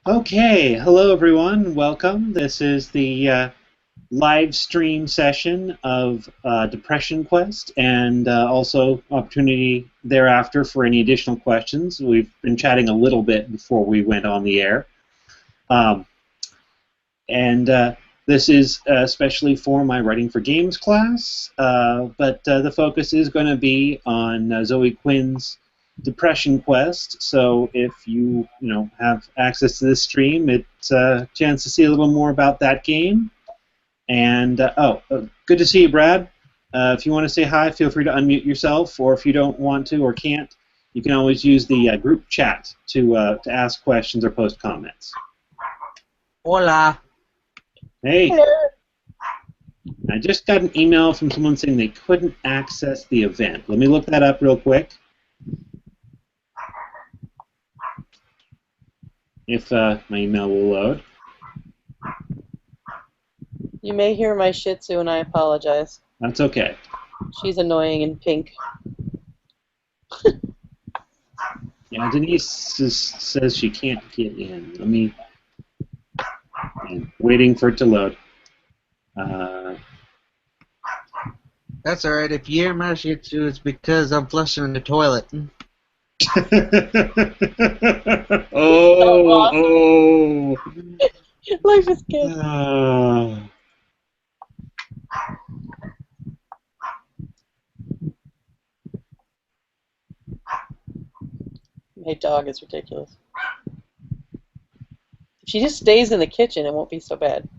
Okay, hello everyone. Welcome. This is the live stream session of Depression Quest, and also opportunity thereafter for any additional questions. We've been chatting a little bit before we went on the air, um, and this is especially for my Writing for Games class. But the focus is going to be on Zoe Quinn's Depression Quest. So if you have access to this stream, it's a chance to see a little more about that game. And good to see you, Brad. If you want to say hi, feel free to unmute yourself, or if you don't want to or can't, you can always use the group chat to ask questions or post comments. Hola. Hey. I just got an email from someone saying they couldn't access the event. Let me look that up real quick. If my email will load. You may hear my Shih Tzu, and I apologize. That's okay. She's annoying and pink. Yeah, Denise says she can't get in. I'm waiting for it to load. That's alright. If you hear my Shih Tzu, it's because I'm flushing the toilet. Oh. Life is good. My dog is ridiculous. If she just stays in the kitchen, it won't be so bad.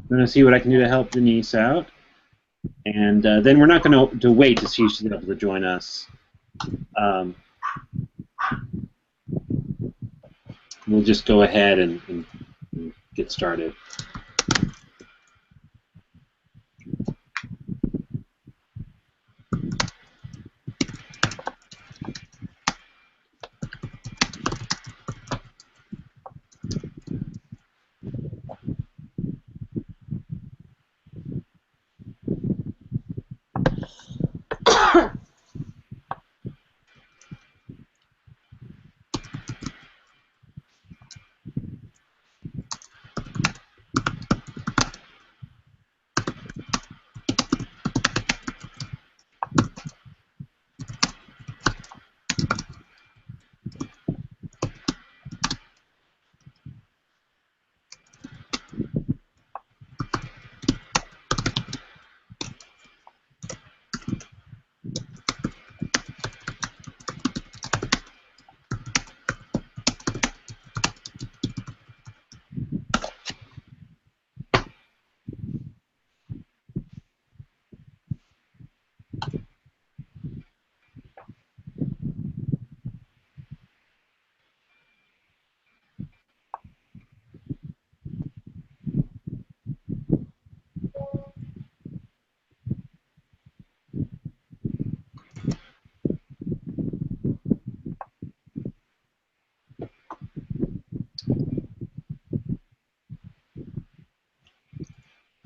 I'm going to see what I can do to help Denise out. And then we're not going to wait to see if she's able to join us. We'll just go ahead and get started.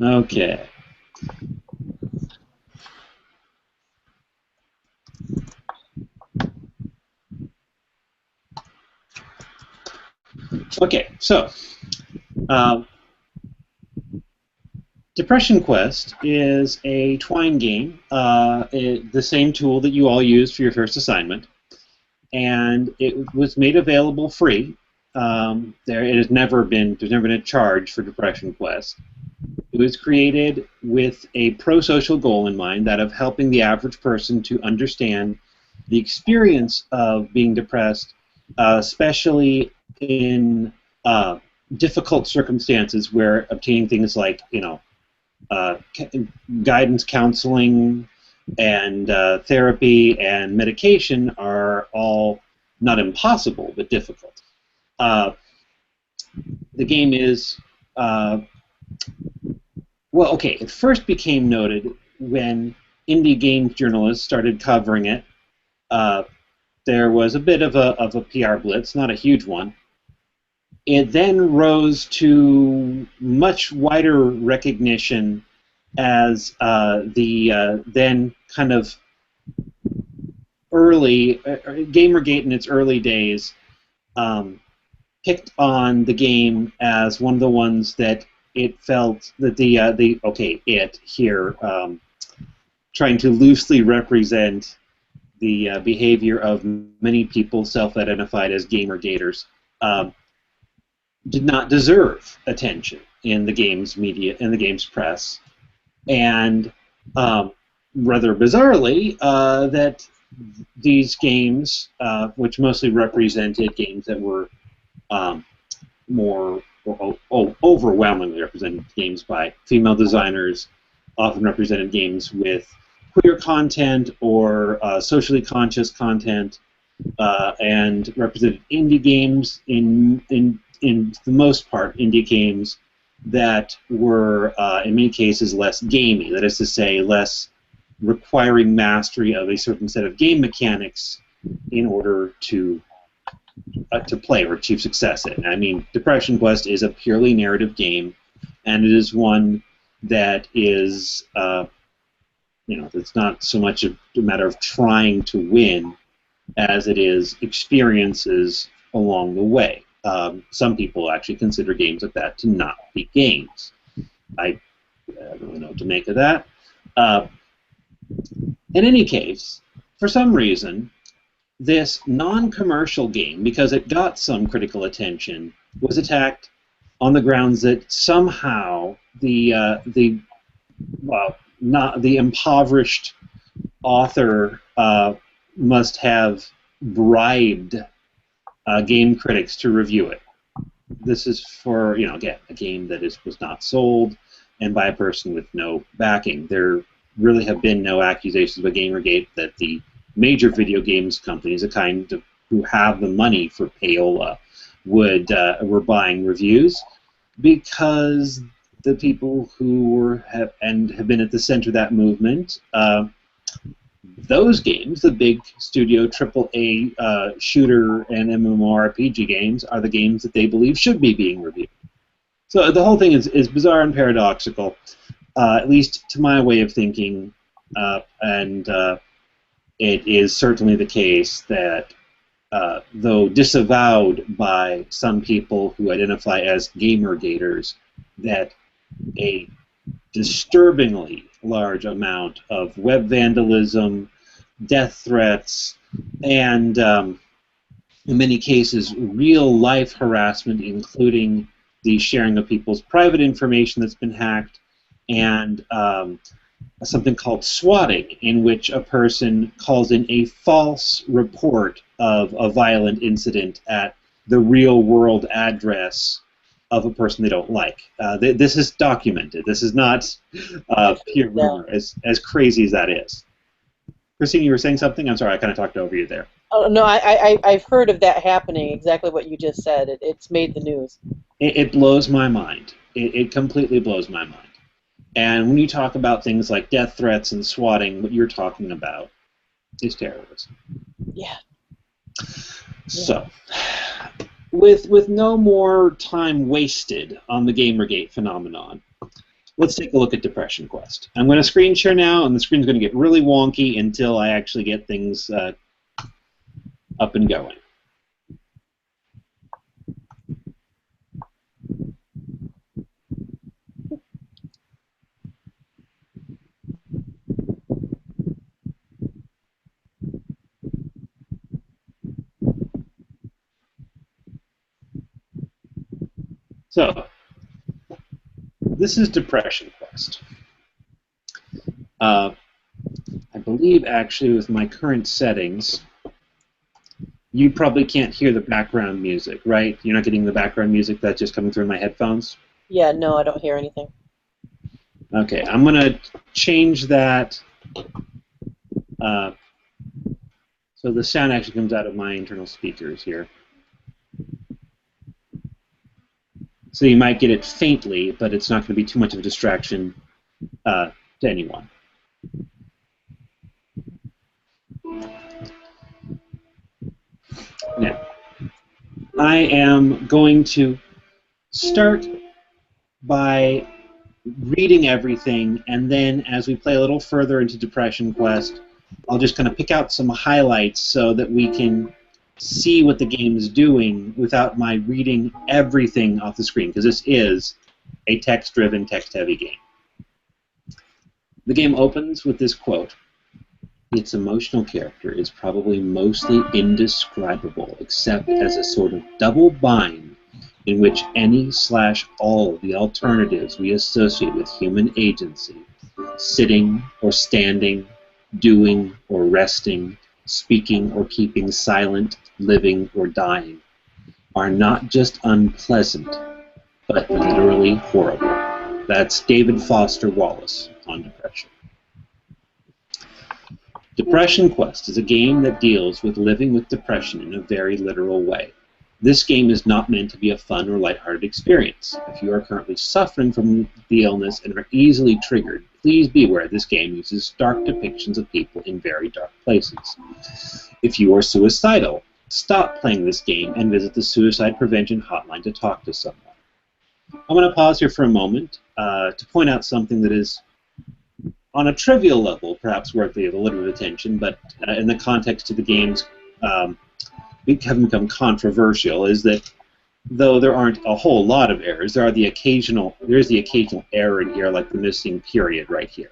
Okay. Okay, so Depression Quest is a Twine game, the same tool that you all used for your first assignment, and it was made available free. There's never been a charge for Depression Quest. It was created with a pro-social goal in mind, that of helping the average person to understand the experience of being depressed, especially in difficult circumstances where obtaining things like, guidance counseling and therapy and medication are all not impossible, but difficult. The game is well, okay, it first became noted when indie game journalists started covering it. there was a bit of a PR blitz, not a huge one. It then rose to much wider recognition as the then kind of early Gamergate in its early days picked on the game as one of the ones that it felt that trying to loosely represent the behavior of many people self-identified as Gamergaters did not deserve attention in the game's media, in the game's press, and rather bizarrely, that these games, which mostly represented games that were more overwhelmingly represented games by female designers, often represented games with queer content or socially conscious content, and represented indie games in the most part, indie games that were, in many cases, less gamey. That is to say, less requiring mastery of a certain set of game mechanics in order to play or achieve success in. I mean, Depression Quest is a purely narrative game, and it is one that is, it's not so much a matter of trying to win as it is experiences along the way. Some people actually consider games like that to not be games. I don't really know what to make of that. In any case, for some reason, this non-commercial game, because it got some critical attention, was attacked on the grounds that somehow the impoverished author must have bribed game critics to review it. This is for, again, a game that was not sold and by a person with no backing. There really have been no accusations by Gamergate that the major video games companies, the kind of who have the money for payola, were buying reviews, because the people who have been at the center of that movement, those games, the big studio AAA shooter and MMORPG games, are the games that they believe should be being reviewed. So the whole thing is bizarre and paradoxical, at least to my way of thinking, and it is certainly the case that, though disavowed by some people who identify as Gamergaters, that a disturbingly large amount of web vandalism, death threats, and in many cases real-life harassment, including the sharing of people's private information that's been hacked, and something called swatting, in which a person calls in a false report of a violent incident at the real-world address of a person they don't like. This is documented. This is not pure rumor, as crazy as that is. Christine, you were saying something? I'm sorry, I kind of talked over you there. Oh, no, I've heard of that happening, exactly what you just said. It's made the news. It blows my mind. It completely blows my mind. And when you talk about things like death threats and swatting, what you're talking about is terrorism. Yeah. So, with no more time wasted on the Gamergate phenomenon, let's take a look at Depression Quest. I'm going to screen share now, and the screen's going to get really wonky until I actually get things up and going. So, this is Depression Quest. I believe, actually, with my current settings, you probably can't hear the background music, right? You're not getting the background music that's just coming through my headphones? Yeah, no, I don't hear anything. Okay, I'm going to change that so the sound actually comes out of my internal speakers here. So you might get it faintly, but it's not going to be too much of a distraction to anyone. Now, I am going to start by reading everything, and then as we play a little further into Depression Quest, I'll just kind of pick out some highlights so that we can see what the game is doing without my reading everything off the screen, because this is a text-driven, text-heavy game. The game opens with this quote: "Its emotional character is probably mostly indescribable, except as a sort of double bind in which any/all of the alternatives we associate with human agency, sitting or standing, doing or resting, speaking or keeping silent, living or dying, are not just unpleasant, but literally horrible." That's David Foster Wallace on depression. Depression Quest is a game that deals with living with depression in a very literal way. This game is not meant to be a fun or lighthearted experience. If you are currently suffering from the illness and are easily triggered, please be aware this game uses stark depictions of people in very dark places. If you are suicidal, stop playing this game and visit the Suicide Prevention Hotline to talk to someone. I'm going to pause here for a moment to point out something that is, on a trivial level, perhaps worthy of a little bit of attention, but in the context of the game's having become controversial, is that though there aren't a whole lot of errors, there's the occasional error in here, like the missing period right here.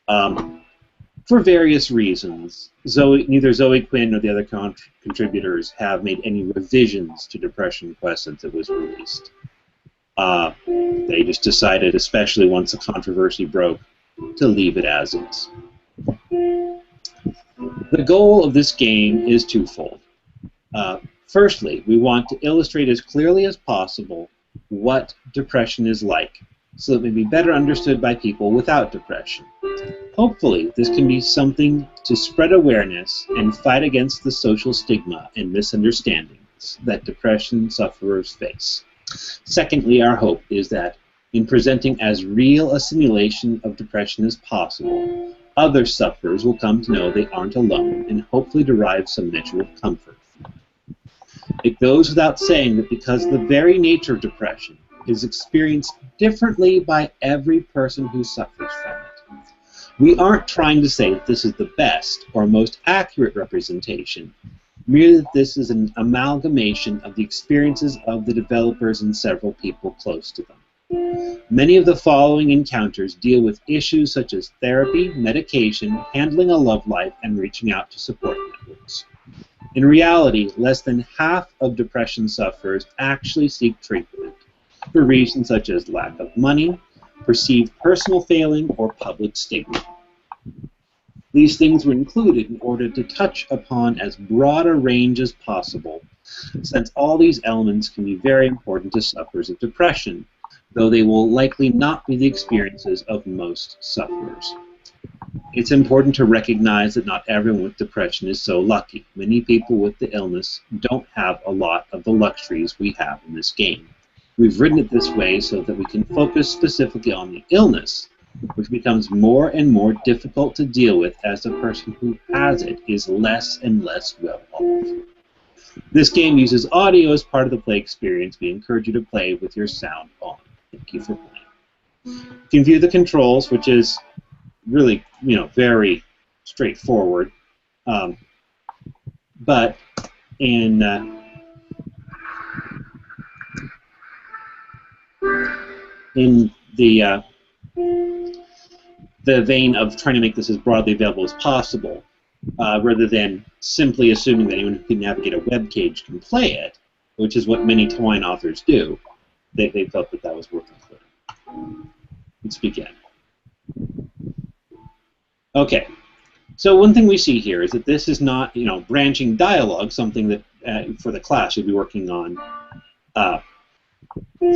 For various reasons, neither Zoe Quinn nor the other contributors have made any revisions to Depression Quest since it was released. They just decided, especially once the controversy broke, to leave it as is. The goal of this game is twofold. Firstly, we want to illustrate as clearly as possible what depression is like, so that it may be better understood by people without depression. Hopefully, this can be something to spread awareness and fight against the social stigma and misunderstandings that depression sufferers face. Secondly, our hope is that in presenting as real a simulation of depression as possible, other sufferers will come to know they aren't alone and hopefully derive some measure of comfort. It goes without saying that because the very nature of depression is experienced differently by every person who suffers from it, we aren't trying to say that this is the best or most accurate representation, merely that this is an amalgamation of the experiences of the developers and several people close to them. Many of the following encounters deal with issues such as therapy, medication, handling a love life, and reaching out to support networks. In reality, less than half of depression sufferers actually seek treatment for reasons such as lack of money, perceived personal failing, or public stigma. These things were included in order to touch upon as broad a range as possible, since all these elements can be very important to sufferers of depression, though they will likely not be the experiences of most sufferers. It's important to recognize that not everyone with depression is so lucky. Many people with the illness don't have a lot of the luxuries we have in this game. We've written it this way so that we can focus specifically on the illness, which becomes more and more difficult to deal with as the person who has it is less and less well off. This game uses audio as part of the play experience. We encourage you to play with your sound on. Thank you for playing. You can view the controls, which is really, very straightforward. But in the vein of trying to make this as broadly available as possible, rather than simply assuming that anyone who can navigate a web page can play it, which is what many Twine authors do, they felt that that was worth including. Let's begin. Okay, so one thing we see here is that this is not, branching dialogue, something that for the class you'll be working on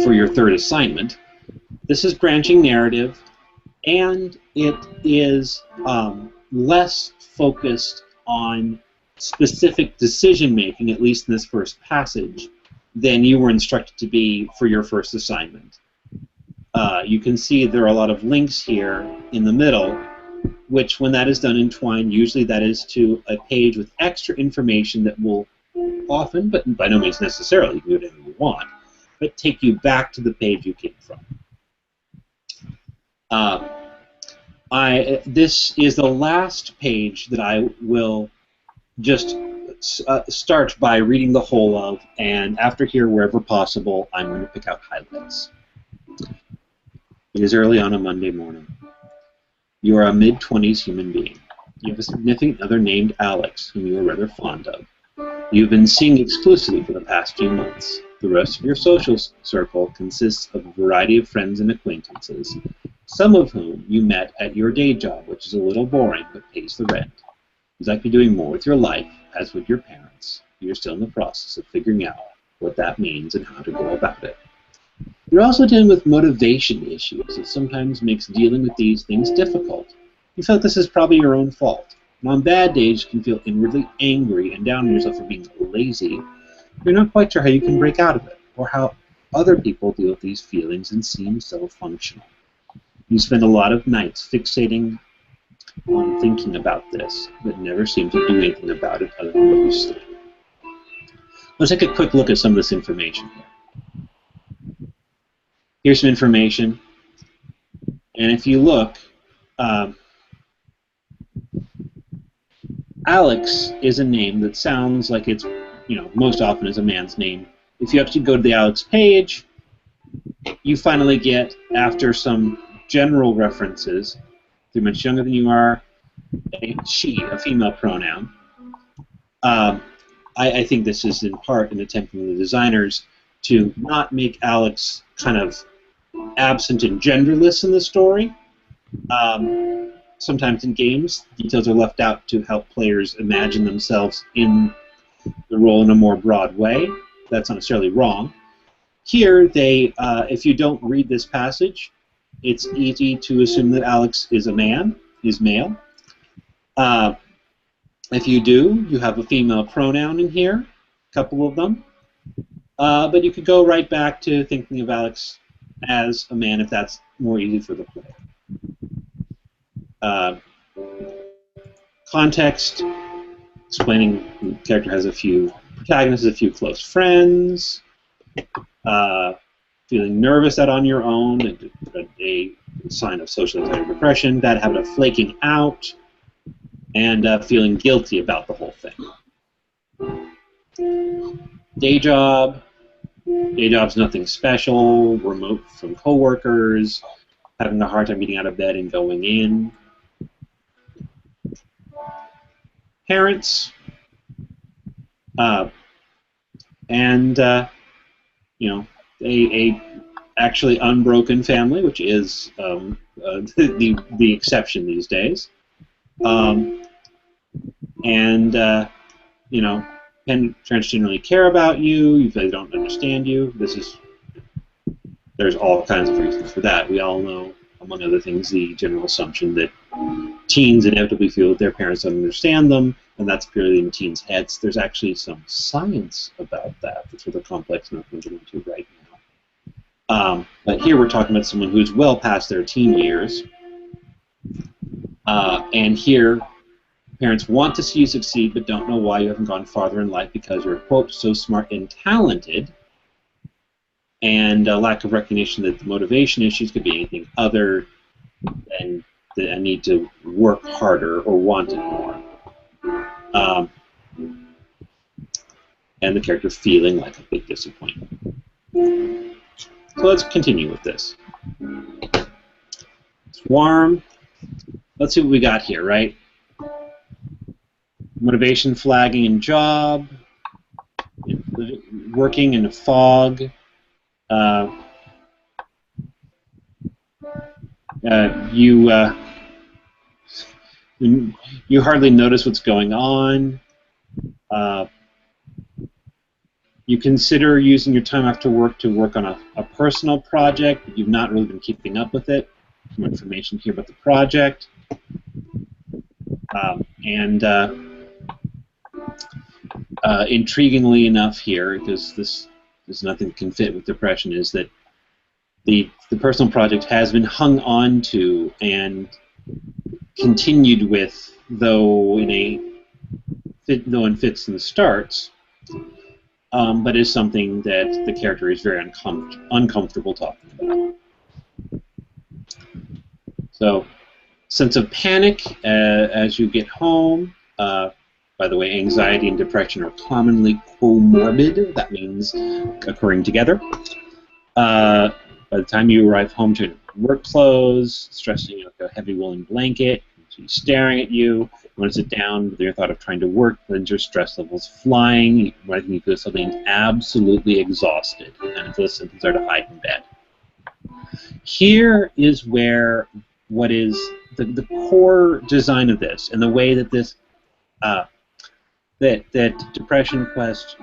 for your third assignment. This is branching narrative, and it is less focused on specific decision-making, at least in this first passage, than you were instructed to be for your first assignment. You can see there are a lot of links here in the middle, which, when that is done in Twine, usually that is to a page with extra information that will often, but by no means necessarily. You can do whatever you want, but take you back to the page you came from. This is the last page that I will just start by reading the whole of, and after here, wherever possible, I'm going to pick out highlights. It is early on a Monday morning. You are a mid-20s human being. You have a significant other named Alex, whom you are rather fond of. You've been seeing exclusively for the past few months. The rest of your social circle consists of a variety of friends and acquaintances, some of whom you met at your day job, which is a little boring but pays the rent. You'd like to be doing more with your life, as with your parents. You're still in the process of figuring out what that means and how to go about it. You're also dealing with motivation issues. It sometimes makes dealing with these things difficult. You feel like this is probably your own fault. And on bad days, you can feel inwardly angry and down on yourself for being lazy. You're not quite sure how you can break out of it, or how other people deal with these feelings and seem so functional. You spend a lot of nights fixating on thinking about this, but never seem to do anything about it other than what you sleep. Let's take a quick look at some of this information here. Here's some information, and if you look, Alex is a name that sounds like it's, most often is a man's name. If you actually go to the Alex page, you finally get, after some general references, they're much younger than you are, she, a female pronoun. I think this is in part an attempt from the designers to not make Alex kind of absent and genderless in the story. Sometimes in games, details are left out to help players imagine themselves in the role in a more broad way. That's not necessarily wrong. Here, if you don't read this passage, it's easy to assume that Alex is a man, is male. If you do, you have a female pronoun in here, a couple of them. But you could go right back to thinking of Alex as a man if that's more easy for the player. Context, explaining the character has a few protagonists, a few close friends, feeling nervous out on your own, a sign of social anxiety or depression, bad habit of flaking out, and feeling guilty about the whole thing. Day job. Day job's nothing special, remote from coworkers, having a hard time getting out of bed and going in. Parents, and a actually unbroken family, which is the exception these days, parents generally care about you. If they don't understand you, there's all kinds of reasons for that. We all know, among other things, the general assumption that teens inevitably feel that their parents don't understand them, and that's purely in teens' heads. There's actually some science about that that's rather complex enough to get into right now. But here we're talking about someone who's well past their teen years, and here parents want to see you succeed but don't know why you haven't gone farther in life because you're, quote, so smart and talented, and a lack of recognition that the motivation issues could be anything other than a need to work harder or want it more. And the character feeling like a big disappointment. So let's continue with this. It's warm. Let's see what we got here, right? Motivation flagging in job, working in a fog, you hardly notice what's going on. You consider using your time after work to work on a personal project, but you've not really been keeping up with it. Some information here about the project. Intriguingly enough here, because there's nothing that can fit with depression, is that the personal project has been hung on to and continued with, though in fits and starts, but is something that the character is very uncomfortable talking about. So, sense of panic as you get home. By the way, anxiety and depression are commonly comorbid. That means occurring together. By the time you arrive home to work clothes, stressing like a heavy woolen blanket, she's staring at you. You want to sit down with your thought of trying to work, then your stress levels flying. You feel suddenly absolutely exhausted, and the symptoms are to hide in bed. Here is where what is the core design of this, and the way that this that Depression Quest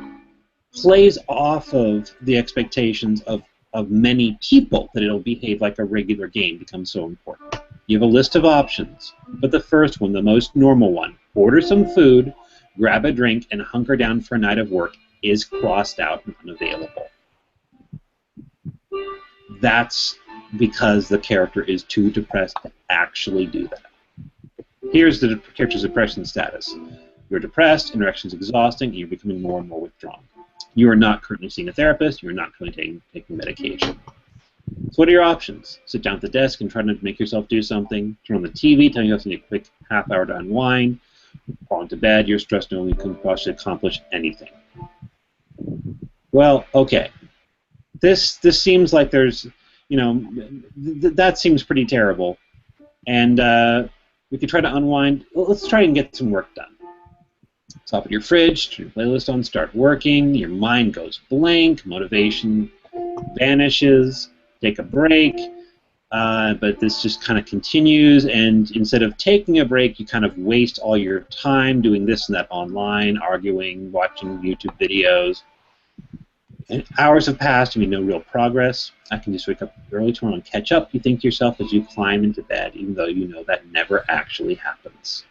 plays off of the expectations of many people that it'll behave like a regular game becomes so important. You have a list of options, but the first one, the most normal one, order some food, grab a drink, and hunker down for a night of work, is crossed out and unavailable. That's because the character is too depressed to actually do that. Here's the character's depression status. You're depressed, interaction is exhausting, and you're becoming more and more withdrawn. You are not currently seeing a therapist, you are not currently taking medication. So what are your options? Sit down at the desk and try to make yourself do something, turn on the TV, tell yourself you need a quick half hour to unwind, fall into bed, you're stressed and only can possibly accomplish anything. Well, okay. This seems like there's, that seems pretty terrible. And we could try to unwind. Well, let's try and get some work done. Stop at your fridge, turn your playlist on, start working, your mind goes blank, motivation vanishes, take a break, but this just kind of continues, and instead of taking a break, you kind of waste all your time doing this and that online, arguing, watching YouTube videos. And hours have passed, and no real progress. I can just wake up early tomorrow and catch up, you think to yourself as you climb into bed, even though you know that never actually happens.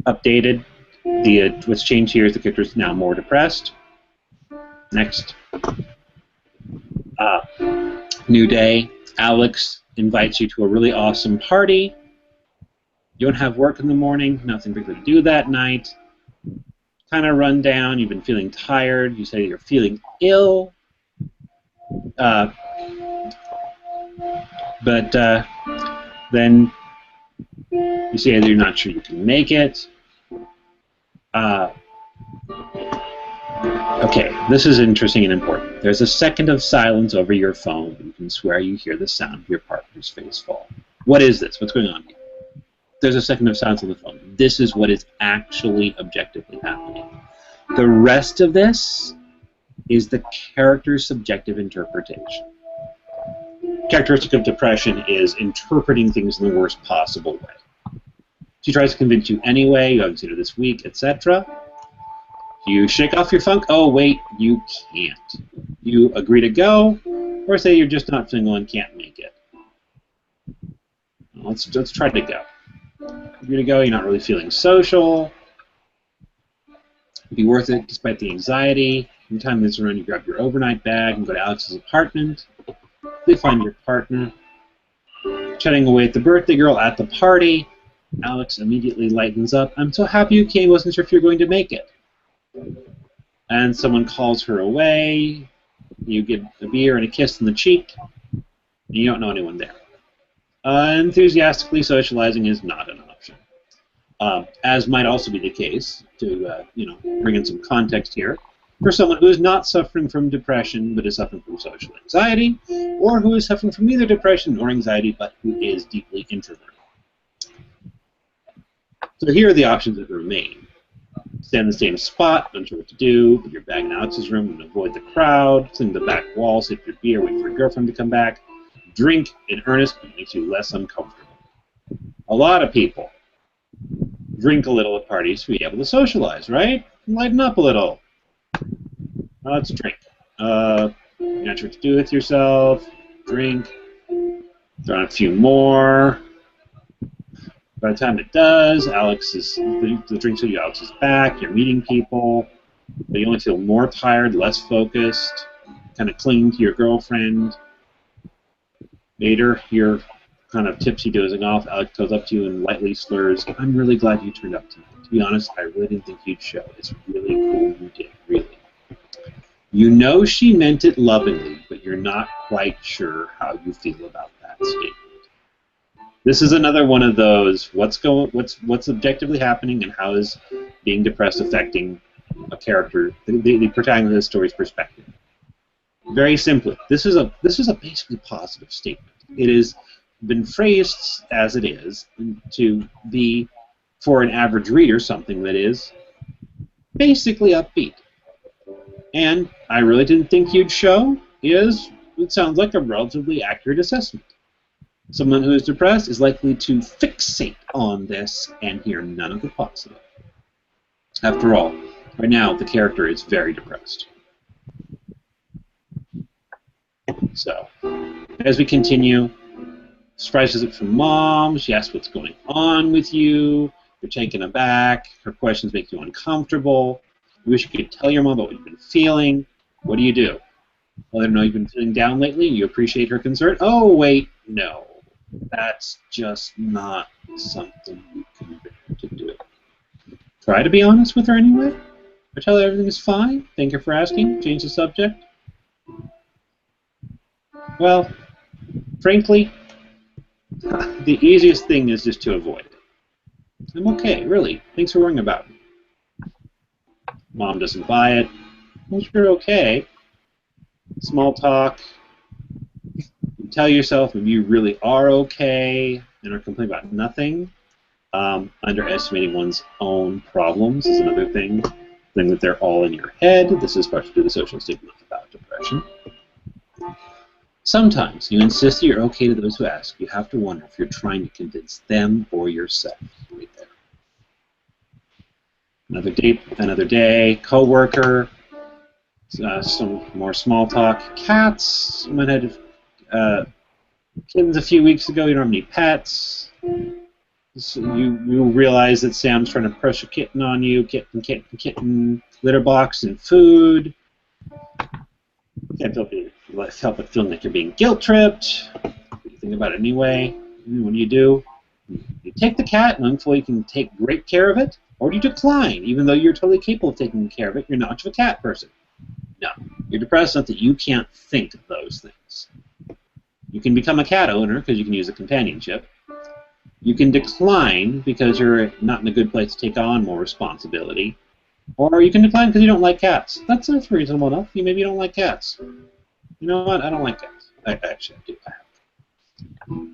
Updated. What's changed here is the character is now more depressed. Next. New day. Alex invites you to a really awesome party. You don't have work in the morning, nothing particular to do that night. Kind of run down, you've been feeling tired, you say you're feeling ill. But then you say that you're not sure you can make it. Okay, this is interesting and important. There's a second of silence over your phone. You can swear you hear the sound of your partner's face fall. What is this? What's going on here? There's a second of silence on the phone. This is what is actually objectively happening. The rest of this is the character's subjective interpretation. Characteristic of depression is interpreting things in the worst possible way. She tries to convince you anyway, you haven't seen her this week, etc. You shake off your funk, oh wait, you can't. You agree to go, or say you're just not feeling well and can't make it. Let's try to go. Agree to go, you're not really feeling social. It'd be worth it despite the anxiety. Every time this around, you grab your overnight bag and go to Alex's apartment. They find your partner. Chatting away at the birthday girl at the party. Alex immediately lightens up. I'm so happy you came, wasn't sure if you're going to make it. And someone calls her away. You give a beer and a kiss on the cheek. And you don't know anyone there. Enthusiastically socializing is not an option. As might also be the case, to bring in some context here, for someone who is not suffering from depression but is suffering from social anxiety, or who is suffering from neither depression nor anxiety but who is deeply introverted. So here are the options that remain. Stand in the same spot, unsure what to do, put your bag in Alex's room and avoid the crowd, sit in the back wall, sip your beer, wait for your girlfriend to come back, drink in earnest, but it makes you less uncomfortable. A lot of people drink a little at parties to be able to socialize, right? Lighten up a little. Let's drink. You're not sure what to do with yourself. Drink. Throw on a few more. By the time it does, the drink to you, Alex is back, you're meeting people, but you only feel more tired, less focused, kind of clinging to your girlfriend. Later, you're kind of tipsy, dozing off. Alex goes up to you and lightly slurs, I'm really glad you turned up tonight. To be honest, I really didn't think you'd show. It's really cool you did. You know she meant it lovingly, but you're not quite sure how you feel about that statement. This is another one of those what's objectively happening and how is being depressed affecting a character, the protagonist of the story's perspective. Very simply, this is a basically positive statement. It has been phrased as it is to be, for an average reader, something that is basically upbeat. And I really didn't think you'd show it sounds like a relatively accurate assessment. Someone who is depressed is likely to fixate on this and hear none of the positive. After all, right now the character is very depressed. So, as we continue, surprise visit from Mom. She asks what's going on with you. You're taken aback. Her questions make you uncomfortable. You wish you could tell your mom about what you've been feeling. What do? Let her know you've been feeling down lately. You appreciate her concern. Oh, wait, no. That's just not something you can bear to do. Try to be honest with her anyway. Or tell her everything is fine. Thank her for asking. Change the subject. Well, frankly, the easiest thing is just to avoid it. I'm okay, really. Thanks for worrying about me. Mom doesn't buy it. Well, you're okay. Small talk. You tell yourself maybe you really are okay and are complaining about nothing. Underestimating one's own problems is another thing. Think that they're all in your head. This is partially the social stigma about depression. Sometimes you insist that you're okay to those who ask. You have to wonder if you're trying to convince them or yourself. Right there. Another day, coworker, some more small talk. Cats. Someone had kittens a few weeks ago. You don't have any pets. So you realize that Sam's trying to push a kitten on you. Kitten, litter box, and food. Can't help but feeling like you're being guilt-tripped. You think about it anyway. What do? You take the cat, knowing you can take great care of it, or do you decline, even though you're totally capable of taking care of it? You're not much of a cat person. No. You're depressed enough that you can't think of those things. You can become a cat owner because you can use a companionship. You can decline because you're not in a good place to take on more responsibility. Or you can decline because you don't like cats. That's reasonable enough. Maybe you don't like cats. You know what? I don't like cats. Actually, I do.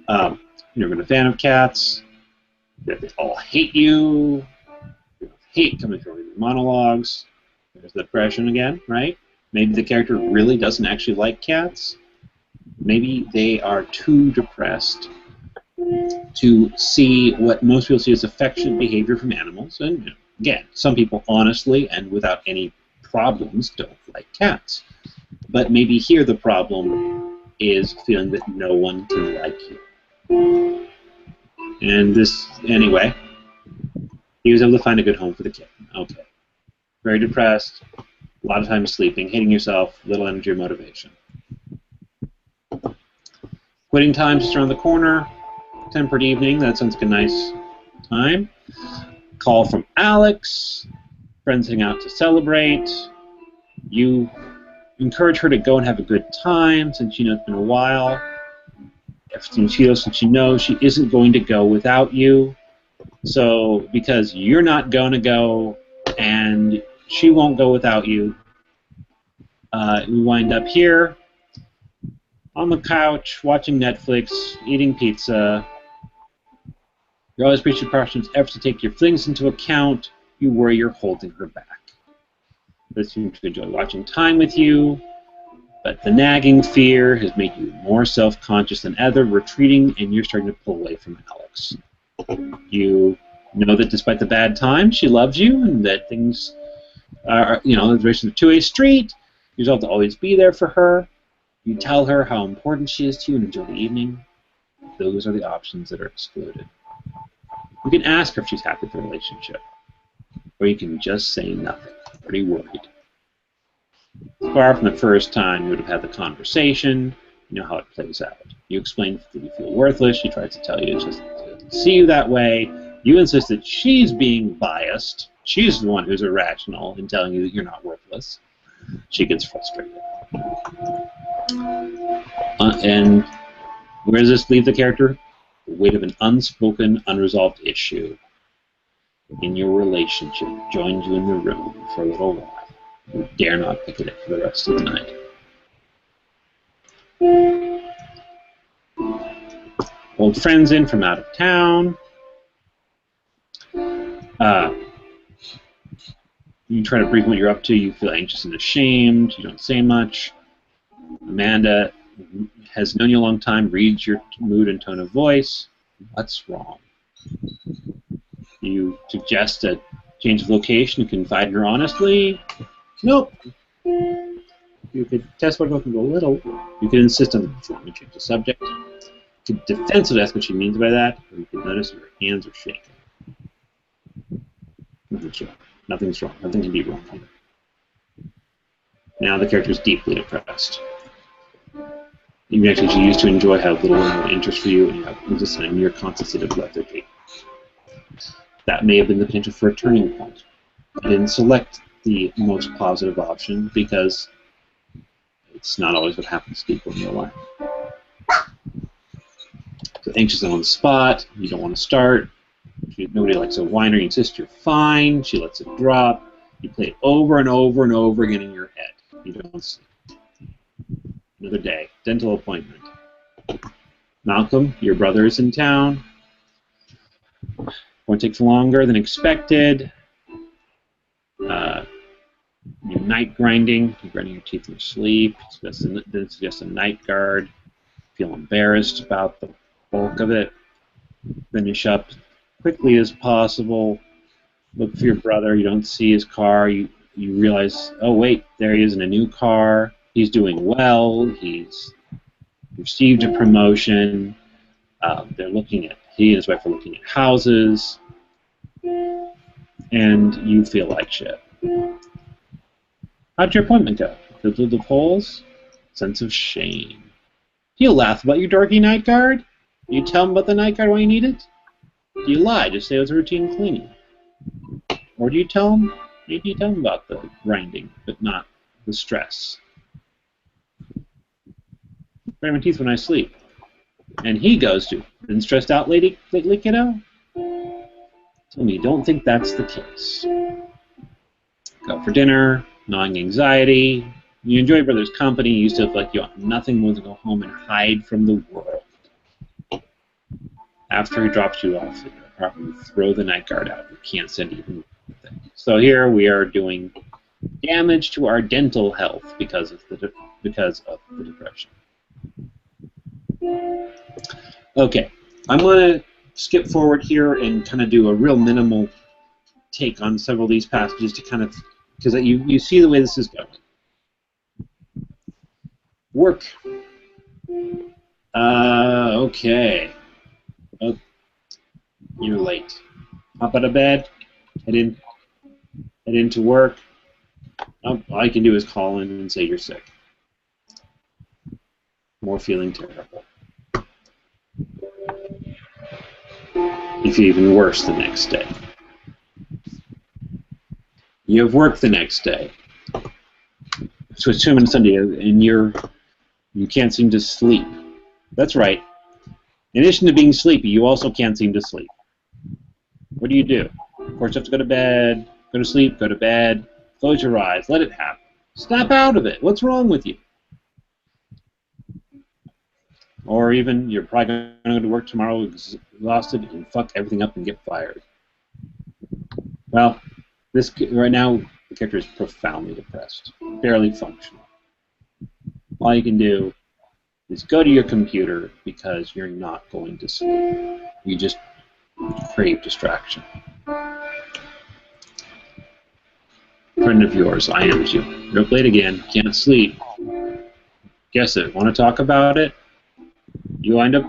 I have. You've never been a fan of cats. They all hate you. You hate coming from your monologues. There's the depression again, right? Maybe the character really doesn't actually like cats. Maybe they are too depressed to see what most people see as affectionate behavior from animals. And again, some people honestly and without any problems don't like cats. But maybe here the problem is feeling that no one can like you. And anyway, he was able to find a good home for the kitten. Okay. Very depressed, a lot of time sleeping, hating yourself, little energy or motivation. Quitting time just around the corner. Tempered evening, that sounds like a nice time. Call from Alex. Friends hang out to celebrate. You encourage her to go and have a good time since you know it's been a while. Since you know she isn't going to go without you. So because you're not going to go and she won't go without you, we wind up here on the couch watching Netflix, eating pizza. You always appreciate your partner's efforts to take your feelings into account. You worry you're holding her back. They seem to enjoy watching time with you, but the nagging fear has made you more self-conscious than ever, retreating, and you're starting to pull away from Alex. You know that despite the bad times, she loves you, and that things are, the race is a two-way street. You resolve to always be there for her. You tell her how important she is to you and enjoy the evening. Those are the options that are excluded. You can ask her if she's happy with the relationship, or you can just say nothing. Pretty worried. Far from the first time you would have had the conversation, you know how it plays out. You explain that you feel worthless. She tries to tell you it's just to see you that way. You insist that she's being biased. She's the one who's irrational in telling you that you're not worthless. she gets frustrated. And where does this leave the character? The weight of an unspoken, unresolved issue in your relationship joins you in the room for a little while. You dare not pick it up for the rest of the night. Old friends in from out of town. You try to brief what you're up to. You feel anxious and ashamed. You don't say much. Amanda has known you a long time, reads your mood and tone of voice. What's wrong? You suggest a change of location. You confide in her honestly. Nope. You could test what goes a little. You could insist on the performance, change the subject. You could defensively ask what she means by that, or you could notice her hands are shaking. Nothing's wrong. Nothing's wrong. Nothing can be wrong here. Now the character is deeply depressed. You actually choose to enjoy how little of interest for you, and you have just a mere constant state of lethargy. That may have been the potential for a turning point. I didn't select the most positive option because it's not always what happens to people in real life. So anxious and on the spot, you don't want to start. Nobody likes a whiner. You insist you're fine. She lets it drop. You play it over and over and over again in your head. You don't sleep. Another day. Dental appointment. Malcolm, your brother is in town. One takes longer than expected. You're night grinding. You're grinding your teeth in your sleep. Then suggest a night guard. Feel embarrassed about the bulk of it. Finish up quickly as possible. Look for your brother. You don't see his car. You realize, oh wait, there he is in a new car. He's doing well. He's received a promotion. He and his wife are looking at houses, and you feel like shit. How'd your appointment go? Go through the polls? Sense of shame. He'll laugh about your dorky night guard. Do you tell him about the night guard while you need it? Do you lie? Just say it was a routine cleaning. Or do you tell him? Maybe you tell him about the grinding, but not the stress. Grind my teeth when I sleep. And he goes to, been stressed out lately, kiddo? Tell me you don't think that's the case. Go for dinner, gnawing anxiety. You enjoy your brother's company. You still feel like you want nothing more than to go home and hide from the world. After he drops you off, you probably throw the night guard out. You can't send even anything. So here we are doing damage to our dental health because of the depression. Okay, I'm going to skip forward here and kind of do a real minimal take on several of these passages to kind of, because you see the way this is going. Work. Okay. Oh, you're late. Hop out of bed. Head into work. Oh, all I can do is call in and say you're sick. More feeling terrible. You feel even worse the next day. You have work the next day. So it's Tuesday and Sunday, and you can't seem to sleep. That's right. In addition to being sleepy, you also can't seem to sleep. What do? Of course, you have to go to bed, go to sleep, go to bed, close your eyes, let it happen. Snap out of it. What's wrong with you? Or even you're probably going to go to work tomorrow exhausted and fuck everything up and get fired. Well, right now, the character is profoundly depressed, barely functional. All you can do is go to your computer because you're not going to sleep. You just crave distraction. Friend of yours IMs you. You're up late again, can't sleep. Guess it. Want to talk about it? You wind up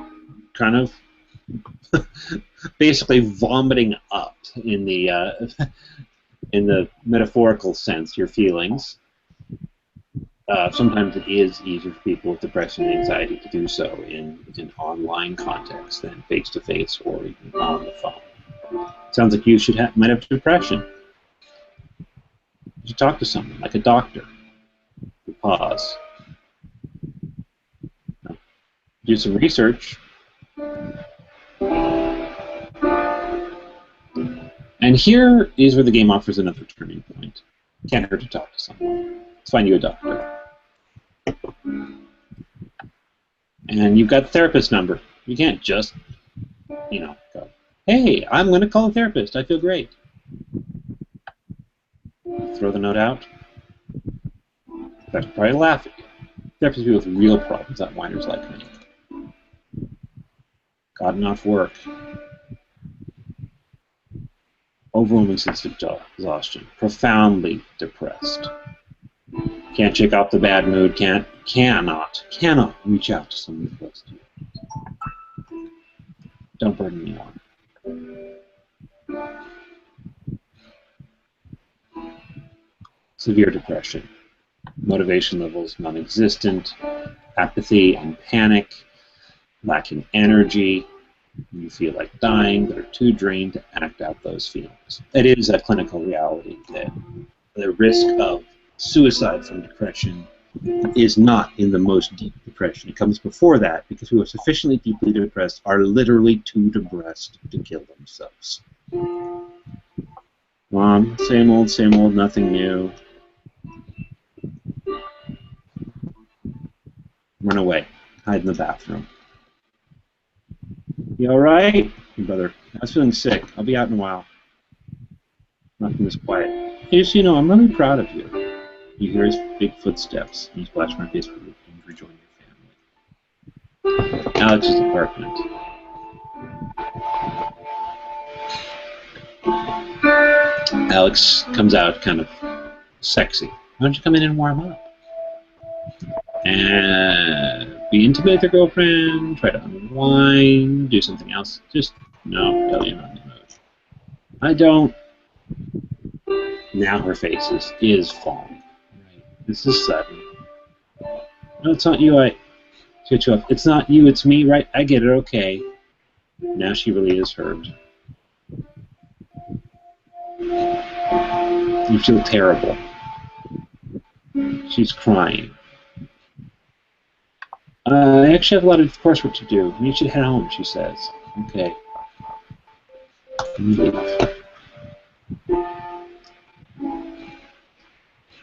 kind of basically vomiting up in the metaphorical sense your feelings. Sometimes it is easier for people with depression and anxiety to do so in an online context than face-to-face or even on the phone. Sounds like you might have depression. You should talk to someone, like a doctor. Pause. Do some research. And here is where the game offers another turning point. Can't hurt to talk to someone. Let's find you a doctor. And you've got the therapist number. You can't just, go, hey, I'm going to call a therapist. I feel great. Throw the note out. They'll probably laugh at you. Therapists people with real problems, not whiners like me. Got enough work. Overwhelming sense of exhaustion. Profoundly depressed. Can't shake off the bad mood. Cannot reach out to someone close to you. Don't burden me on. Severe depression. Motivation levels non-existent. Apathy and panic. Lacking energy. You feel like dying, but are too drained to act out those feelings. It is a clinical reality that the risk of suicide from depression is not in the most deep depression. It comes before that because people who are sufficiently deeply depressed are literally too depressed to kill themselves. Mom, same old, nothing new. Run away. Hide in the bathroom. You alright? Your brother, I was feeling sick. I'll be out in a while. Nothing is quiet. Hey, just so you know, I'm really proud of you. You hear his big footsteps, and you splash my face with you and rejoin your family. Alex's apartment. Alex comes out kind of sexy. Why don't you come in and warm up? And be intimate with your girlfriend, try to unwind, do something else. Just, no, tell you're not in the mood. I don't. Now her face is falling. Right. This is sudden. No, it's not you. I switch you off. It's not you, it's me, right? I get it, okay. Now she really is hurt. You feel terrible. She's crying. I actually have a lot of coursework to do. You should head home, she says. Okay. Leave.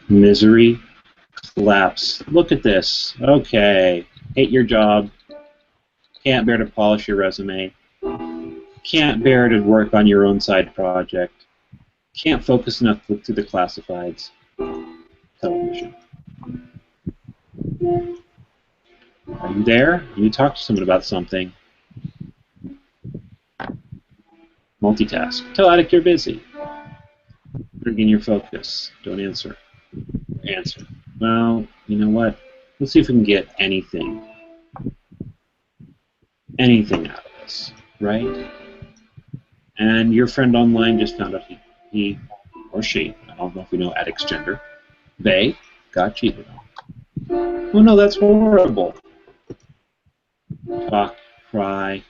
Misery. Collapse. Look at this. Okay. Hate your job. Can't bear to polish your resume. Can't bear to work on your own side project. Can't focus enough to look through the classifieds. Television. Are you there? You talk to someone about something. Multitask. Tell Attic you're busy. Bring in your focus. Don't answer. Answer. Well, you know what? Let's see if we can get anything out of this, right? And your friend online just found out he or she, I don't know if we know Attic's gender, they got cheated on. Oh no, that's horrible. Talk, cry,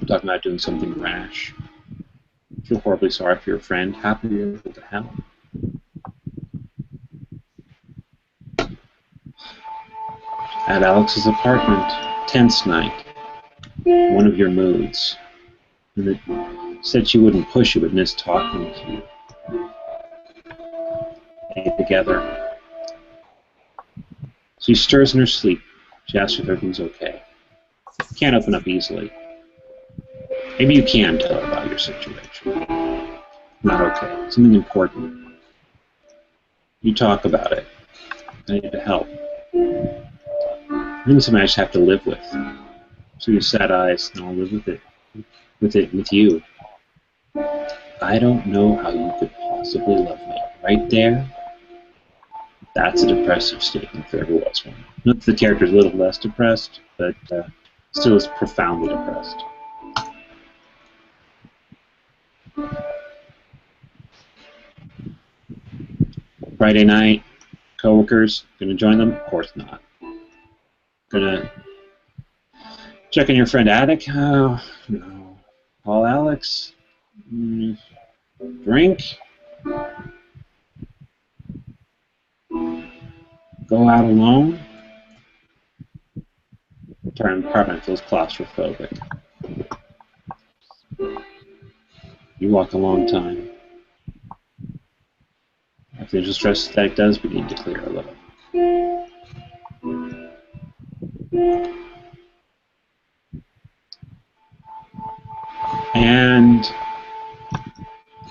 talk about doing something rash. Feel horribly sorry for your friend. Happy you're able to help. At Alex's apartment, tense night. One of your moods. And it said she wouldn't push you, but missed talking to you. They together. She stirs in her sleep. She asks if everything's okay. Can't open up easily. Maybe you can tell her about your situation. Not okay. Something important. You talk about it. I need to help. I think something I just have to live with. So you sad eyes, and I'll live with it. With you. I don't know how you could possibly love me. Right there, that's a depressive statement if there ever was one. Not that the character's a little less depressed, but still is profoundly depressed. Friday night, coworkers, gonna join them? Of course not. Gonna check on your friend Attic? Oh, no. Call Alex? Drink? Go out alone. Turn apartment feels claustrophobic. You walk a long time. After the stress that does begin to clear a little. And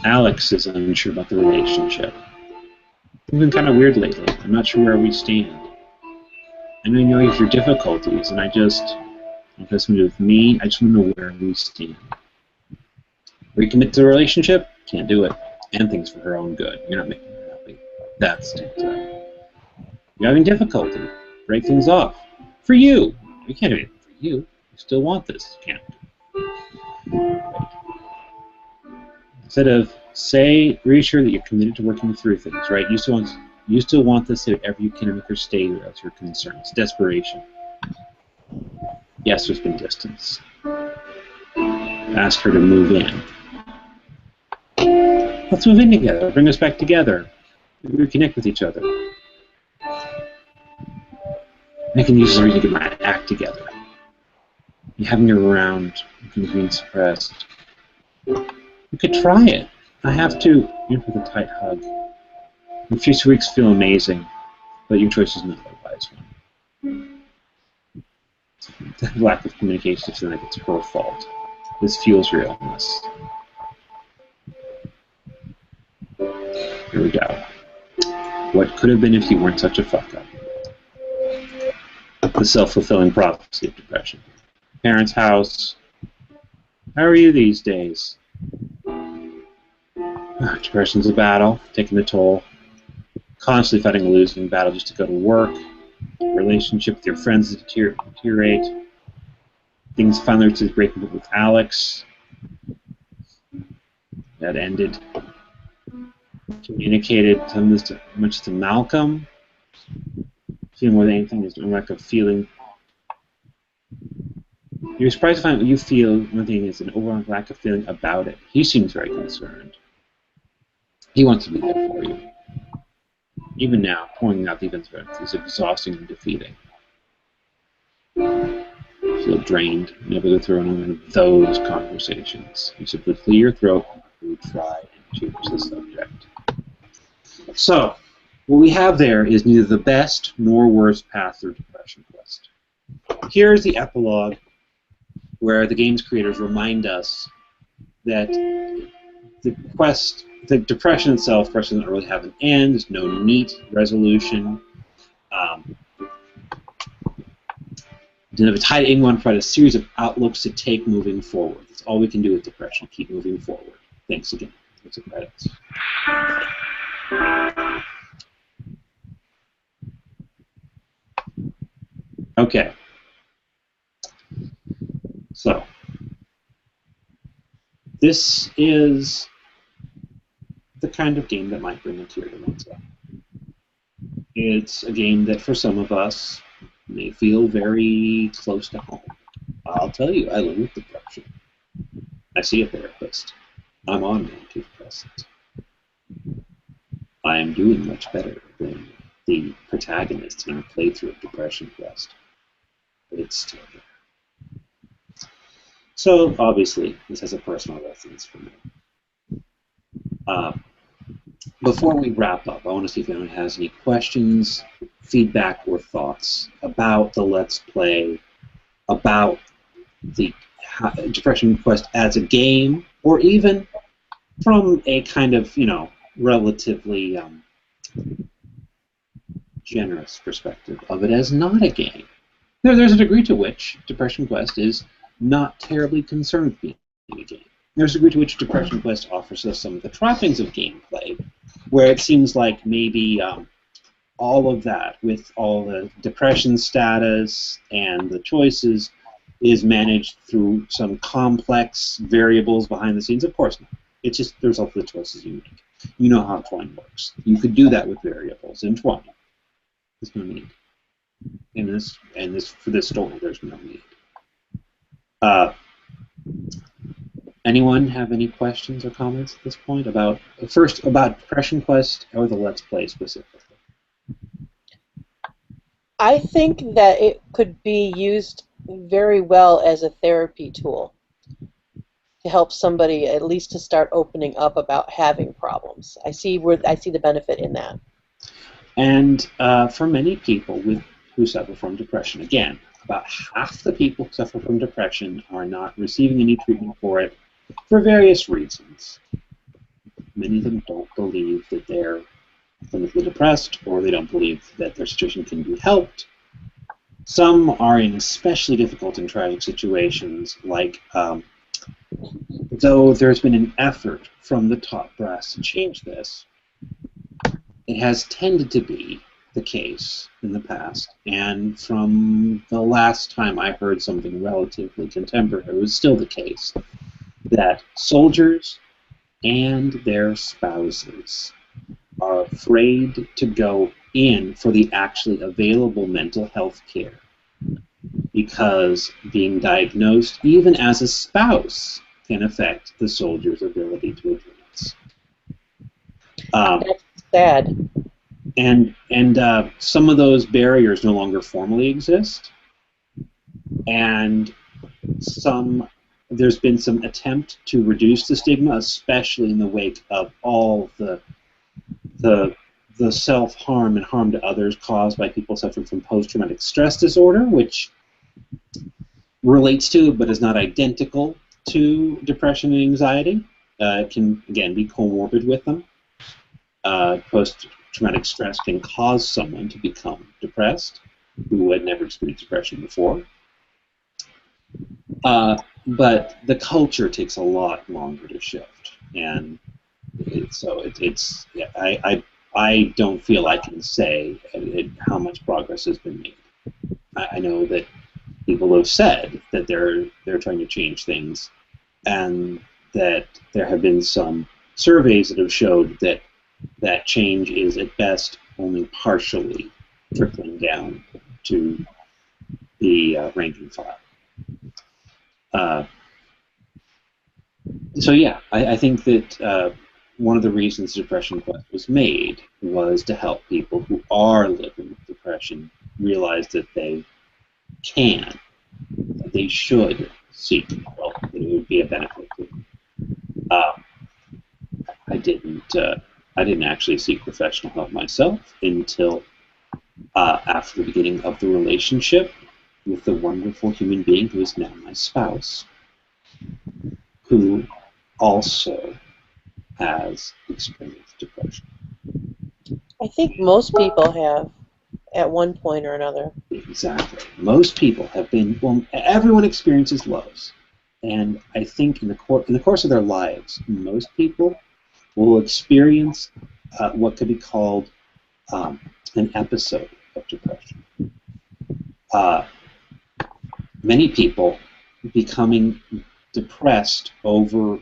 Alex is unsure about the relationship. It's been kind of weird lately. I'm not sure where we stand. I know you know your difficulties, and I just, if that's something to do with me, I just want to know where we stand. Recommit to the relationship? Can't do it. And things for her own good. You're not making her happy. That's it. You're having difficulty. Break things off. For you. You can't do anything for you. You still want this. You can't. Instead of reassure that you're committed to working through things, right? You still want this, so whatever you can to make her stay here. That's your concern. It's desperation. Yes, there's been distance. Ask her to move in. Let's move in together. Bring us back together. Reconnect with each other. I can use this reason to get my act together. You having her around, being suppressed. You could try it. I have to. With a tight hug. The first weeks feel amazing, but your choice is not a wise one. The lack of communication is like it's her fault. This fuels your illness. Here we go. What could have been if you weren't such a fuck up? The self-fulfilling prophecy of depression. Parents' house. How are you these days? Depression's a battle, taking a toll. Constantly fighting a losing battle just to go to work. Relationship with your friends deteriorate. Things finally to breaking up with Alex. That ended. Communicated much to Malcolm. Feeling more than anything is a lack of feeling. You're surprised to find what you feel. One thing is an overall lack of feeling about it. He seems very concerned. He wants to be there for you. Even now, pointing out the events is exhausting and defeating. You feel drained. You never go through one of those conversations. You simply clear your throat and try and choose the subject. So, what we have there is neither the best nor worst path through Depression Quest. Here's the epilogue where the game's creators remind us that the depression itself, doesn't really have an end. There's no neat resolution. Didn't have a tight end one, provide a series of outlooks to take moving forward. That's all we can do with depression. Keep moving forward. Thanks again. That's the credits. Okay. So, this is the kind of game that might bring a tear to one's eye. It's a game that for some of us may feel very close to home. I'll tell you, I live with depression. I see a therapist. I'm on antidepressants. I am doing much better than the protagonist in our playthrough of Depression Quest. But it's still there. So, obviously, this has a personal resonance for me. Before we wrap up, I want to see if anyone has any questions, feedback, or thoughts about the Let's Play, about the Depression Quest as a game, or even from a kind of, relatively generous perspective of it as not a game. There's a degree to which Depression Quest is not terribly concerned with being a game. There's a degree to which Depression Quest offers us some of the trappings of gameplay, where it seems like maybe all of that, with all the depression status and the choices, is managed through some complex variables behind the scenes. Of course not. It's just there's all the choices you make. You know how Twine works. You could do that with variables in Twine. There's no need. For this story, there's no need. Anyone have any questions or comments at this point about Depression Quest or the Let's Play specifically? I think that it could be used very well as a therapy tool to help somebody at least to start opening up about having problems. I see the benefit in that. And for many people who suffer from depression, again, about half the people who suffer from depression are not receiving any treatment for it for various reasons. Many of them don't believe that they're clinically depressed, or they don't believe that their situation can be helped. Some are in especially difficult and tragic situations, like though there's been an effort from the top brass to change this, it has tended to be the case in the past, and from the last time I heard something relatively contemporary, it was still the case, that soldiers and their spouses are afraid to go in for the actually available mental health care because being diagnosed, even as a spouse, can affect the soldier's ability to advance. That's sad. And some of those barriers no longer formally exist, and there's been some attempt to reduce the stigma, especially in the wake of all the self-harm and harm to others caused by people suffering from post-traumatic stress disorder, which relates to but is not identical to depression and anxiety. It can, again, be comorbid with them. Post-traumatic stress can cause someone to become depressed who had never experienced depression before. But the culture takes a lot longer to shift, and I don't feel I can say how much progress has been made. I know that people have said that they're trying to change things, and that there have been some surveys that have showed that change is at best only partially trickling down to the rank and file. So yeah, I think that one of the reasons Depression Quest was made was to help people who are living with depression realize that they can, that they should seek help, that it would be a benefit to them. I didn't actually seek professional help myself until after the beginning of the relationship with the wonderful human being who is now my spouse, who also has experienced depression. I think most people have at one point or another. Exactly. Most people have been, well, everyone experiences lows. And I think in the course of their lives, most people will experience what could be called an episode of depression. Many people becoming depressed over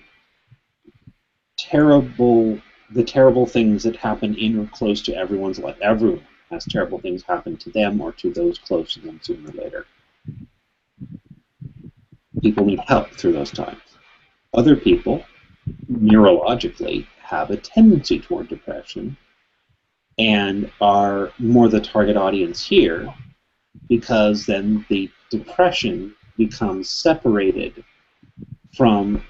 the terrible things that happen in or close to everyone's life. Everyone has terrible things happen to them or to those close to them sooner or later. People need help through those times. Other people, neurologically, have a tendency toward depression and are more the target audience here because then the depression becomes separated from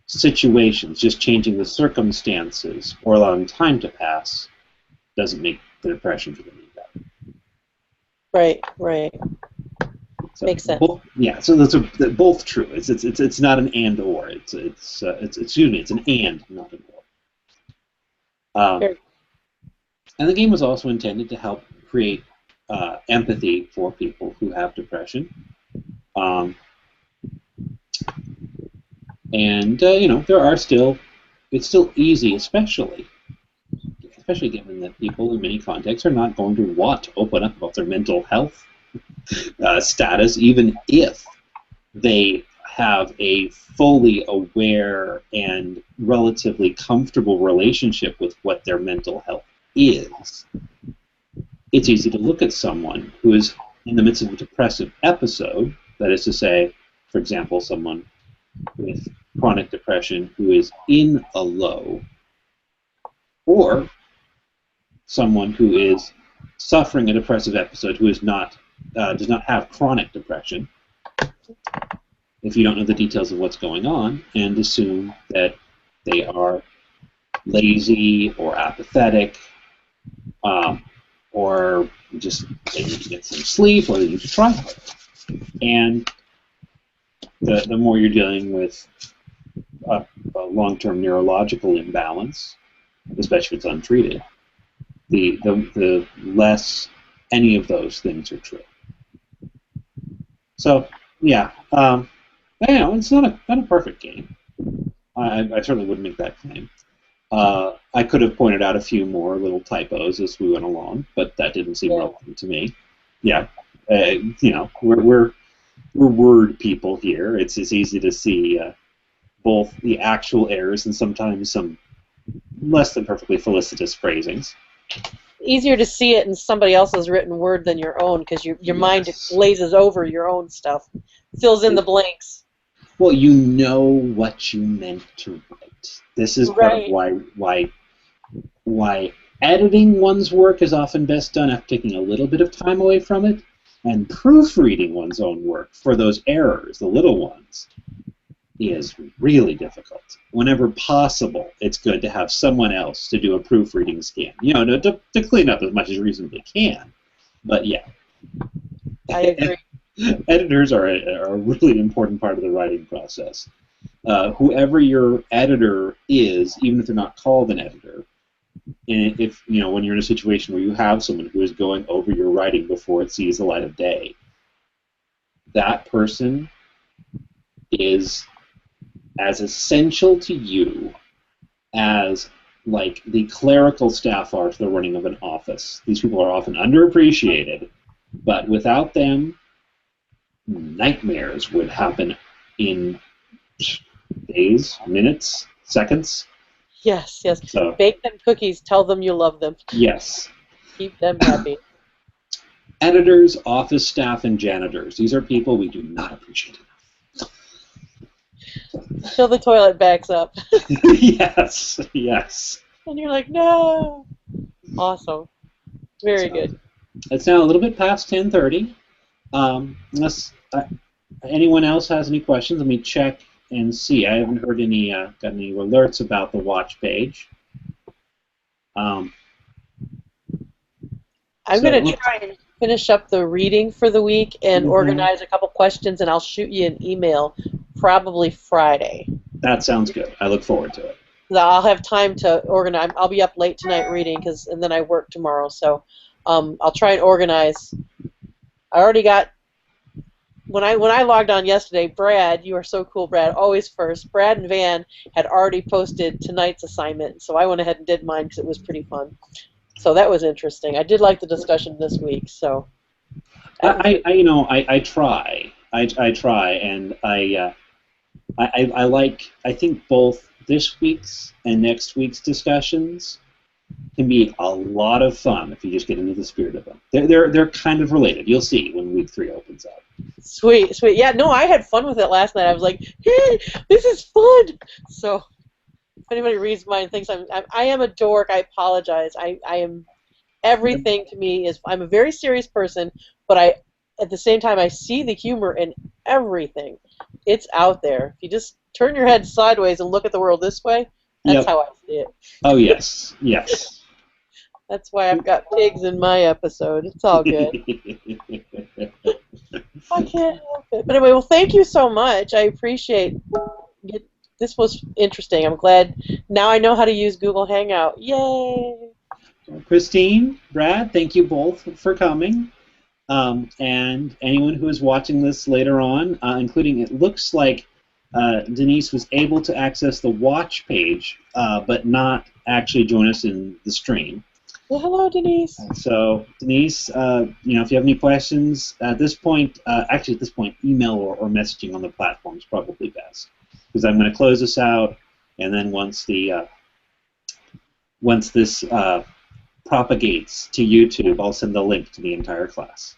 situations. Just changing the circumstances or allowing time to pass doesn't make the depression feel any better. Right. So Makes sense. So those are both true. It's not an and or. It's an and, not an or. Sure. And the game was also intended to help create empathy for people who have depression. It's still easy, especially given that people in many contexts are not going to want to open up about their mental health status, even if they have a fully aware and relatively comfortable relationship with what their mental health is. It's easy to look at someone who is in the midst of a depressive episode, that is to say, for example, someone with chronic depression who is in a low, or someone who is suffering a depressive episode who is not does not have chronic depression, if you don't know the details of what's going on, and assume that they are lazy or apathetic, or just they need to get some sleep, or they need to try harder. And the more you're dealing with a long-term neurological imbalance, especially if it's untreated, the less any of those things are true. So, yeah, it's not a perfect game. I certainly wouldn't make that claim. I could have pointed out a few more little typos as we went along, but that didn't seem relevant to me. Yeah, we're word people here. It's easy to see both the actual errors and sometimes some less than perfectly felicitous phrasings. Easier to see it in somebody else's written word than your own, because your mind glazes over your own stuff, fills in the blanks. Well, you know what you meant to write. This is part of why editing one's work is often best done after taking a little bit of time away from it, and proofreading one's own work for those errors, the little ones, is really difficult. Whenever possible, it's good to have someone else to do a proofreading scan. To clean up as much as you reasonably can. But yeah. I agree. Editors are a really important part of the writing process. Whoever your editor is, even if they're not called an editor, and if when you're in a situation where you have someone who is going over your writing before it sees the light of day, that person is as essential to you as like the clerical staff are to the running of an office. These people are often underappreciated, but without them, nightmares would happen in days, minutes, seconds. Yes. So, bake them cookies. Tell them you love them. Yes. Keep them happy. Editors, office staff, and janitors. These are people we do not appreciate enough. Till the toilet backs up. Yes. And you're like, no. Awesome. Very good. It's now a little bit past 10:30. Unless anyone else has any questions, let me check and see. I haven't heard any got any alerts about the watch page. I'm going to try and finish up the reading for the week and organize a couple questions, and I'll shoot you an email probably Friday. That sounds good. I look forward to it. I'll have time to organize. I'll be up late tonight reading, and then I work tomorrow, so I'll try and organize. I already got, when I logged on yesterday, Brad, you are so cool, Brad, always first. Brad and Van had already posted tonight's assignment, so I went ahead and did mine because it was pretty fun. So that was interesting. I did like the discussion this week. So I try, and I like. I think both this week's and next week's discussions can be a lot of fun if you just get into the spirit of them. They're kind of related. You'll see when week 3 opens up. Sweet. Yeah, no, I had fun with it last night. I was like, hey, this is fun. So if anybody reads mine and thinks I am a dork, I apologize. I am, everything to me is, I'm a very serious person, but at the same time I see the humor in everything. It's out there. If you just turn your head sideways and look at the world this way, that's how I see it. Oh, yes. That's why I've got pigs in my episode. It's all good. I can't help it. But anyway, well, thank you so much. I appreciate it. This was interesting. I'm glad. Now I know how to use Google Hangout. Yay! Christine, Brad, thank you both for coming. And anyone who is watching this later on, including, it looks like Denise was able to access the watch page, but not actually join us in the stream. Well, hello, Denise. So, Denise, if you have any questions at this point, email or messaging on the platform is probably best, because I'm going to close this out, and then once this propagates to YouTube, I'll send the link to the entire class.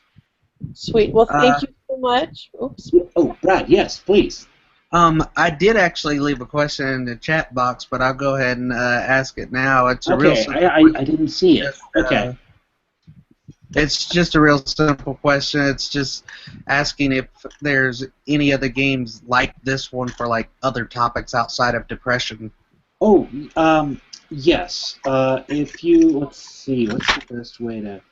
Sweet. Well, thank you so much. Oops. Oh, Brad, yes, please. I did actually leave a question in the chat box, but I'll go ahead and ask it now. It's a real simple I didn't see it. Okay. It's just a real simple question. It's just asking if there's any other games like this one for like other topics outside of depression. Oh, yes. If you let's see, what's the best way to?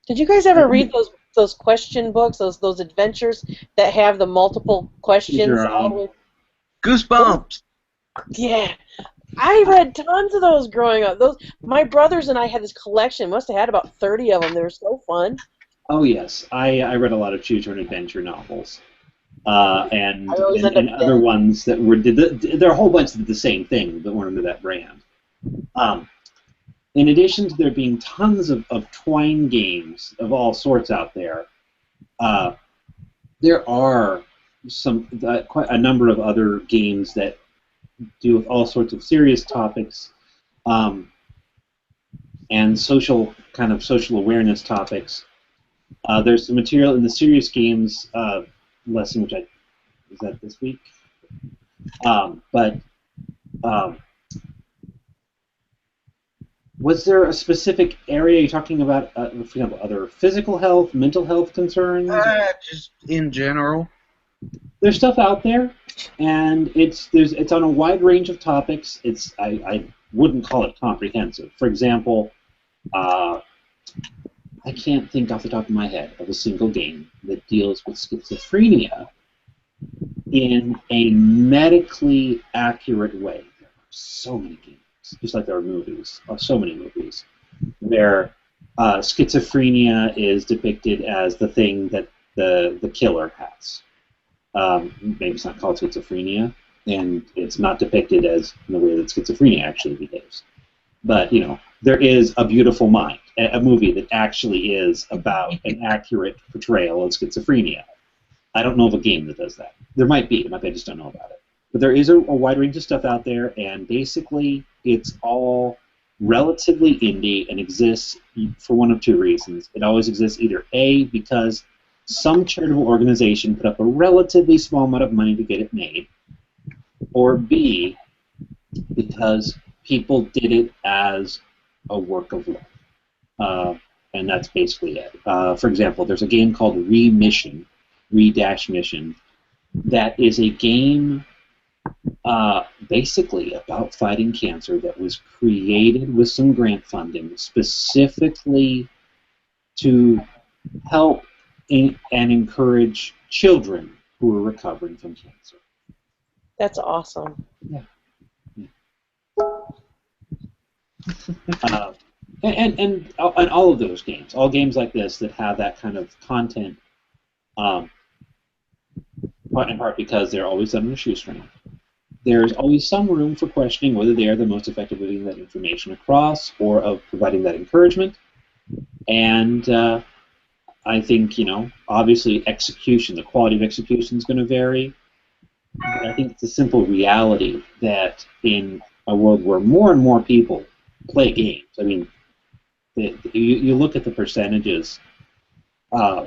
Did you guys ever read those question books, those adventures that have the multiple questions? Goosebumps. Yeah, I read tons of those growing up. My brothers and I had this collection. Must have had about 30 of them. They were so fun. Oh yes, I read a lot of choose your own adventure novels, and other ones that were there are a whole bunch that did the same thing but weren't under that brand. In addition to there being tons of Twine games of all sorts out there, there are quite a number of other games that deal with all sorts of serious topics and social awareness topics. There's some material in the serious games lesson, which is that this week, was there a specific area you're talking about, for example, other physical health, mental health concerns? Just in general. There's stuff out there, and it's on a wide range of topics. I wouldn't call it comprehensive. For example, I can't think off the top of my head of a single game that deals with schizophrenia in a medically accurate way. There are so many games, just like there are movies, so many movies, where schizophrenia is depicted as the thing that the killer has. Maybe it's not called schizophrenia, and it's not depicted as the way that schizophrenia actually behaves. But, there is A Beautiful Mind, a movie that actually is about an accurate portrayal of schizophrenia. I don't know of a game that does that. There might be. I just don't know about it. But there is a wide range of stuff out there, and basically it's all relatively indie and exists for one of two reasons. It always exists either A, because some charitable organization put up a relatively small amount of money to get it made, or B, because people did it as a work of love. And that's basically it. For example, there's a game called Re-Mission, Re-Mission, that is a game basically about fighting cancer that was created with some grant funding specifically to help and encourage children who are recovering from cancer. That's awesome. Yeah. And all of those games, all games like this that have that kind of content, part in part because they're always done on a shoestring. There's always some room for questioning whether they are the most effective of getting that information across or of providing that encouragement. And I think, obviously execution, the quality of execution is going to vary. But I think it's a simple reality that in a world where more and more people play games, I mean, you look at the percentages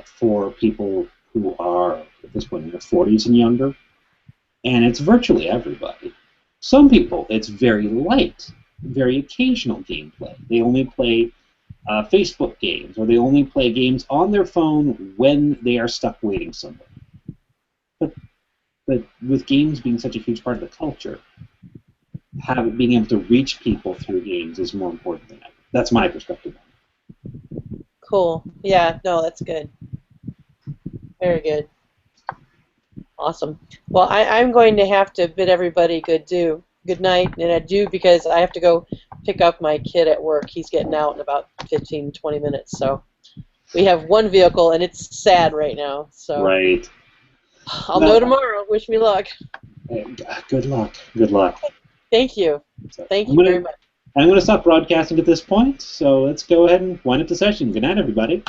for people who are, at this point, in their 40s and younger, and it's virtually everybody. Some people, it's very light, very occasional gameplay. They only play Facebook games, or they only play games on their phone when they are stuck waiting somewhere. But with games being such a huge part of the culture, being able to reach people through games is more important than ever. That's my perspective on it. Cool. Yeah, no, that's good. Very good. Awesome. Well, I'm going to have to bid everybody good night and adieu, because I have to go pick up my kid at work. He's getting out in about 15, 20 minutes. So we have one vehicle, and it's sad right now. So right. I'll know tomorrow. Wish me luck. Good luck. Good luck. Thank you. Thank you very much. I'm going to stop broadcasting at this point, so let's go ahead and wind up the session. Good night, everybody.